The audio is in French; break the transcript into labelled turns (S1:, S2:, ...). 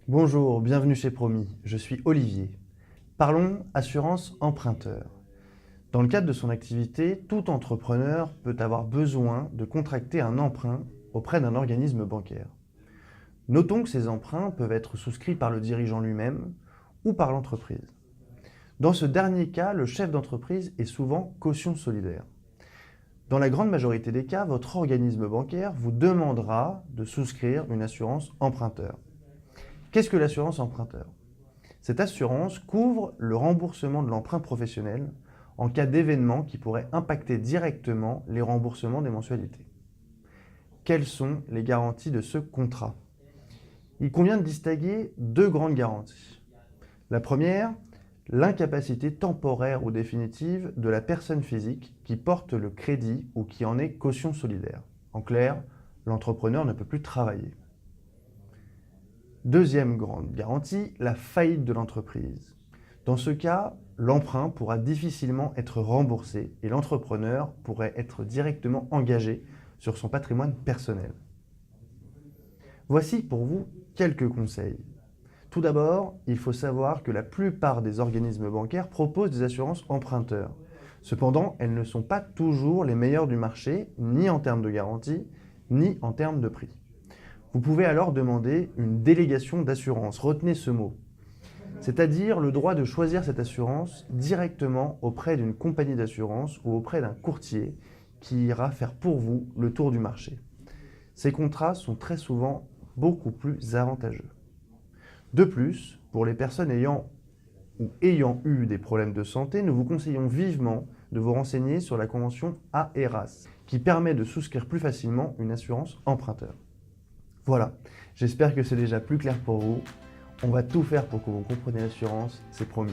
S1: Bonjour, bienvenue chez Promis, je suis Olivier. Parlons assurance emprunteur. Dans le cadre de son activité, tout entrepreneur peut avoir besoin de contracter un emprunt auprès d'un organisme bancaire. Notons que ces emprunts peuvent être souscrits par le dirigeant lui-même ou par l'entreprise. Dans ce dernier cas, le chef d'entreprise est souvent caution solidaire. Dans la grande majorité des cas, votre organisme bancaire vous demandera de souscrire une assurance emprunteur. Qu'est-ce que l'assurance emprunteur? Cette assurance couvre le remboursement de l'emprunt professionnel en cas d'événement qui pourrait impacter directement les remboursements des mensualités. Quelles sont les garanties de ce contrat? Il convient de distinguer deux grandes garanties. La première, l'incapacité temporaire ou définitive de la personne physique qui porte le crédit ou qui en est caution solidaire. En clair, l'entrepreneur ne peut plus travailler. Deuxième grande garantie, la faillite de l'entreprise. Dans ce cas, l'emprunt pourra difficilement être remboursé et l'entrepreneur pourrait être directement engagé sur son patrimoine personnel. Voici pour vous quelques conseils. Tout d'abord, il faut savoir que la plupart des organismes bancaires proposent des assurances emprunteurs. Cependant, elles ne sont pas toujours les meilleures du marché, ni en termes de garantie, ni en termes de prix. Vous pouvez alors demander une délégation d'assurance, retenez ce mot, c'est-à-dire le droit de choisir cette assurance directement auprès d'une compagnie d'assurance ou auprès d'un courtier qui ira faire pour vous le tour du marché. Ces contrats sont très souvent beaucoup plus avantageux. De plus, pour les personnes ayant eu des problèmes de santé, nous vous conseillons vivement de vous renseigner sur la convention AERAS, qui permet de souscrire plus facilement une assurance emprunteur. Voilà, j'espère que c'est déjà plus clair pour vous. On va tout faire pour que vous compreniez l'assurance, c'est promis.